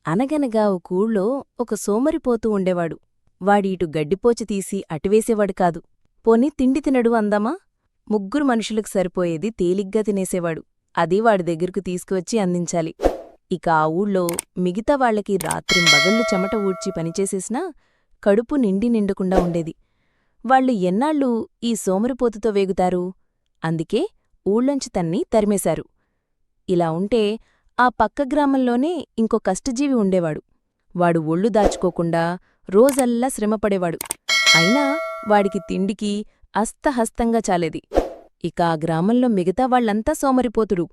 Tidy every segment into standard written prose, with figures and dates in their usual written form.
అనగనగా ఒక ఊళ్ళో ఒక సోమరిపోతూ ఉండేవాడు. వాడీటు గడ్డిపోచి తీసి అటువేసేవాడు కాదు. పోని తిండి తినడు అందామా? ముగ్గురు మనుషులకు సరిపోయేది తేలిగ్గా తినేసేవాడు. అది వాడి దగ్గరకు తీసుకువచ్చి అందించాలి. ఇక ఆ ఊళ్ళో మిగతా వాళ్లకి రాత్రింబగళ్ళు చెమట ఊడ్చి పనిచేసేసినా కడుపు నిండకుండా ఉండేది. వాళ్ళు ఎన్నాళ్ళు ఈ సోమరిపోతుతో వేగుతారు? అందుకే ఊళ్ళొంచి తన్ని తరిమేశారు. ఇలా ఉంటే ఆ పక్క గ్రామంలోనే ఇంకో కష్టజీవి ఉండేవాడు. వాడు ఒళ్ళు దాచుకోకుండా రోజల్లా శ్రమపడేవాడు. అయినా వాడికి తిండికి అస్తహస్తంగా చాలేది. ఇక ఆ గ్రామంలో మిగతా వాళ్లంతా సోమరిపోతుడు.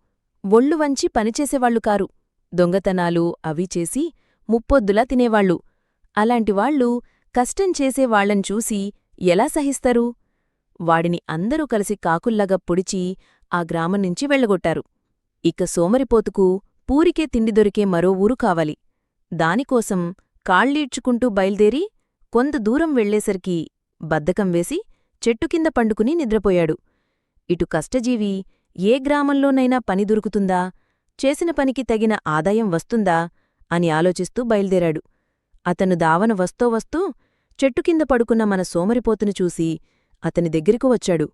ఒళ్ళు వంచి పనిచేసేవాళ్లు కారు. దొంగతనాలు అవి చేసి ముప్పొద్దులా తినేవాళ్లు. అలాంటివాళ్లు కష్టం చేసేవాళ్లను చూసి ఎలా సహిస్తారు? వాడిని అందరూ కలిసి కాకుల్లాగా పొడిచి ఆ గ్రామం నుంచి వెళ్లగొట్టారు. ఇక సోమరిపోతుకు పూరికే తిండి దొరికే మరో ఊరు కావాలి. దానికోసం కాళ్ళీడ్చుకుంటూ బయల్దేరి కొంత దూరం వెళ్లేసరికి బద్దకం వేసి చెట్టుకింద పండుకుని నిద్రపోయాడు. ఇటు కష్టజీవి ఏ గ్రామంలోనైనా పని దొరుకుతుందా, చేసిన పనికి తగిన ఆదాయం వస్తుందా అని ఆలోచిస్తూ బయల్దేరాడు. అతను దావన వస్తూ చెట్టుకింద పడుకున్న మన సోమరిపోతును చూసి అతని దగ్గరకు వచ్చాడు.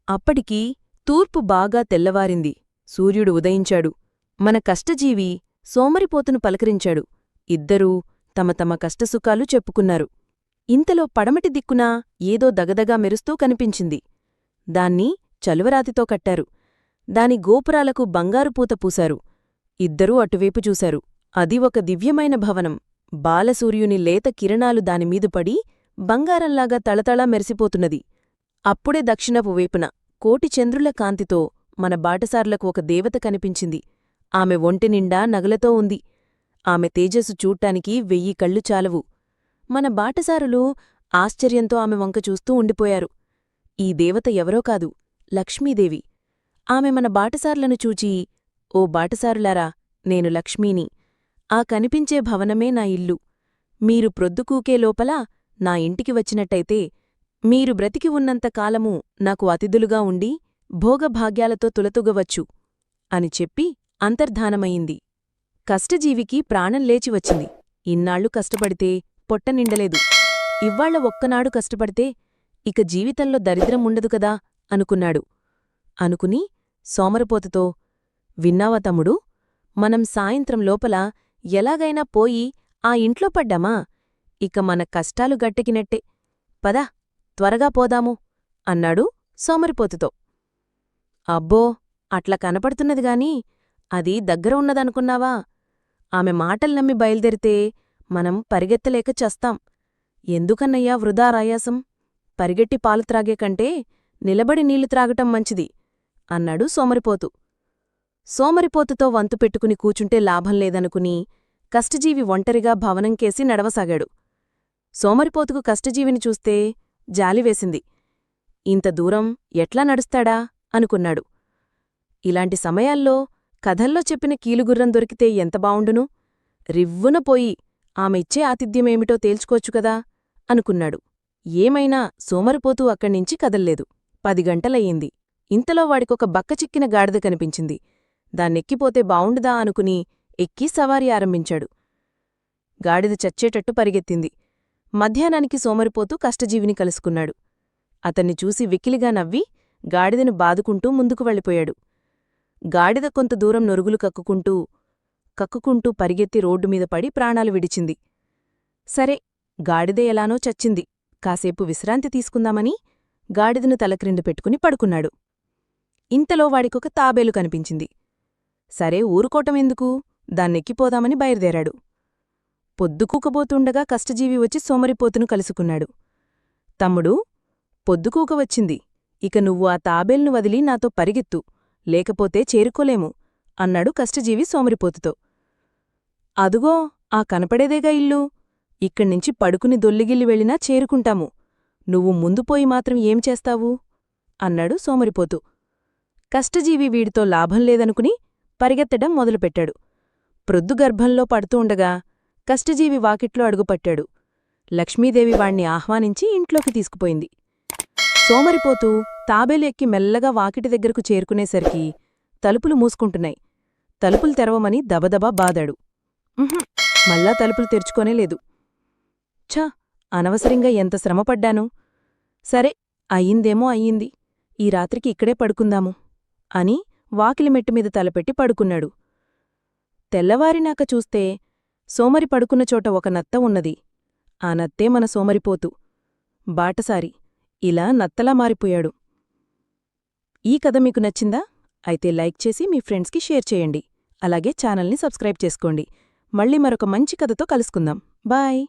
అప్పటికి తూర్పు బాగా తెల్లవారింది. సూర్యుడు ఉదయించాడు. మన కష్టజీవి సోమరిపోతును పలకరించాడు. ఇద్దరూ తమ తమ కష్టసుఖాలు చెప్పుకున్నారు. ఇంతలో పడమటి దిక్కున ఏదో దగదగా మెరుస్తూ కనిపించింది. దాన్ని చలువరాతితో కట్టారు. దాని గోపురాలకు బంగారు పూత పూశారు. ఇద్దరూ అటువైపు చూశారు. అది ఒక దివ్యమైన భవనం. బాలసూర్యుని లేత కిరణాలు దానిమీదు పడి బంగారంలాగా తళతళా మెరిసిపోతున్నది. అప్పుడే దక్షిణపు వైపున కోటి చంద్రుల కాంతితో మన బాటసార్లకు ఒక దేవత కనిపించింది. ఆమె ఒంటినిండా నగలతో ఉంది. ఆమె తేజస్సు చూడ్డానికి 1000 కళ్ళు చాలవు. మన బాటసారులు ఆశ్చర్యంతో ఆమె వంక చూస్తూ ఉండిపోయారు. ఈ దేవత ఎవరో కాదు, లక్ష్మీదేవి. ఆమె మన బాటసార్లను చూచి, ఓ బాటసారులారా, నేను లక్ష్మీని. ఆ కనిపించే భవనమే నా ఇల్లు. మీరు ప్రొద్దుకూకే లోపల నా ఇంటికి వచ్చినట్టయితే మీరు బ్రతికి ఉన్నంత కాలము నాకు అతిథులుగా ఉండి భోగభాగ్యాలతో తులతుగవచ్చు అని చెప్పి అంతర్ధానమయింది. కష్టజీవికి ప్రాణం లేచి వచ్చింది. ఇన్నాళ్లు కష్టపడితే పొట్ట నిండలేదు. ఇవ్వాళ్ల ఒక్కనాడు కష్టపడితే ఇక జీవితంలో దరిద్రం ఉండదు కదా అనుకున్నాడు. అనుకుని సోమరిపోతుతో, విన్నావా తమ్ముడు, మనం సాయంత్రం లోపల ఎలాగైనా పోయి ఆ ఇంట్లో పడ్డామా ఇక మన కష్టాలు గట్టెకినట్టే. పద, త్వరగా పోదాము అన్నాడు సోమరిపోతుతో. అబ్బో, అట్లా కనపడుతున్నదిగాని అది దగ్గర ఉన్నదనుకున్నావా? ఆమె మాటలు నమ్మి బయల్దెరితే మనం పరిగెత్తలేక చస్తాం. ఎందుకన్నయ్యా వృధా రాయాసం? పరిగెట్టి పాలు త్రాగే కంటే నిలబడి నీళ్లు త్రాగటం మంచిది అన్నాడు సోమరిపోతు. సోమరిపోతుతో వంతు పెట్టుకుని కూచుంటే లాభం లేదనుకుని కష్టజీవి ఒంటరిగా భవనంకేసి నడవసాగాడు. సోమరిపోతుకు కష్టజీవిని చూస్తే జాలివేసింది. ఇంత దూరం ఎట్లా నడుస్తాడా అనుకున్నాడు. ఇలాంటి సమయాల్లో కథల్లో చెప్పిన కీలుగుర్రం దొరికితే ఎంత బావుండును? రివ్వున పోయి ఆమె ఇచ్చే ఆతిథ్యమేమిటో తేల్చుకోవచ్చు కదా అనుకున్నాడు. ఏమైనా సోమరిపోతూ అక్కడ్నించి కదల్లేదు. 10 గంటలయ్యింది. ఇంతలో వాడికొక బక్కచిక్కిన గాడిద కనిపించింది. దాన్నెక్కిపోతే బావుండుదా అనుకుని ఎక్కి సవారీ ఆరంభించాడు. గాడిద చచ్చేటట్టు పరిగెత్తింది. మధ్యాహ్నానికి సోమరిపోతూ కష్టజీవిని కలుసుకున్నాడు. అతన్ని చూసి వికిలిగా నవ్వి గాడిదను బాదుకుంటూ ముందుకు వెళ్ళిపోయాడు. గాడిద కొంత దూరం నొరుగులు కక్కుకుంటూ పరిగెత్తి రోడ్డుమీద పడి ప్రాణాలు విడిచింది. సరే, గాడిద ఎలానో చచ్చింది. కాసేపు విశ్రాంతి తీసుకుందామని గాడిదను తలక్రింద పెట్టుకుని పడుకున్నాడు. ఇంతలో వాడికొక తాబేలు కనిపించింది. సరే, ఊరుకోటమెందుకు, దాన్నెక్కిపోదామని బయలుదేరాడు. పొద్దుకూకబోతుండగా కష్టజీవి వచ్చి సోమరిపోతును కలుసుకున్నాడు. తమ్ముడూ, పొద్దుకూక వచ్చింది. ఇక నువ్వు ఆ తాబేల్ను వదిలి నాతో పరిగెత్తు, లేకపోతే చేరుకోలేము అన్నాడు కష్టజీవి సోమరిపోతుతో. అదుగో ఆ కనపడేదేగా ఇల్లు. ఇక్కడ్నించి పడుకుని దొల్లిగిల్లి వెళ్ళినా చేరుకుంటాము. నువ్వు ముందుపోయి మాత్రం ఏం చేస్తావు అన్నాడు సోమరిపోతు. కష్టజీవి వీడితో లాభం లేదనుకుని పరిగెత్తడం మొదలుపెట్టాడు. ప్రొద్దుగర్భంలో పడుతూ ఉండగా కష్టజీవి వాకిట్లో అడుగుపట్టాడు. లక్ష్మీదేవి వాణ్ణి ఆహ్వానించి ఇంట్లోకి తీసుకుపోయింది. సోమరిపోతూ తాబేలు ఎక్కి మెల్లగా వాకిటి దగ్గరకు చేరుకునేసరికి తలుపులు మూసుకుంటున్నాయి. తలుపులు తెరవమని దబదబా బాదాడు. మళ్ళా తలుపులు తెరుచుకోనేలేదు. ఛ, అనవసరంగా ఎంత శ్రమపడ్డాను. సరే, అయ్యిందేమో అయ్యింది, ఈ రాత్రికి ఇక్కడే పడుకుందాము అని వాకిలి మెట్టుమీద తలపెట్టి పడుకున్నాడు. తెల్లవారినాక చూస్తే సోమరి పడుకున్న చోట ఒక నత్త ఉన్నది. ఆ నత్తే మన సోమరిపోతు, బాటసారి. ఇలా నత్తలా మారిపోయాడు. ఈ కథ మీకు నచ్చిందా? అయితే లైక్ చేసి మీ ఫ్రెండ్స్కి షేర్ చేయండి. అలాగే ఛానల్ని సబ్స్క్రైబ్ చేసుకోండి. మళ్ళీ మరొక మంచి కథతో కలుసుకుందాం. బాయ్.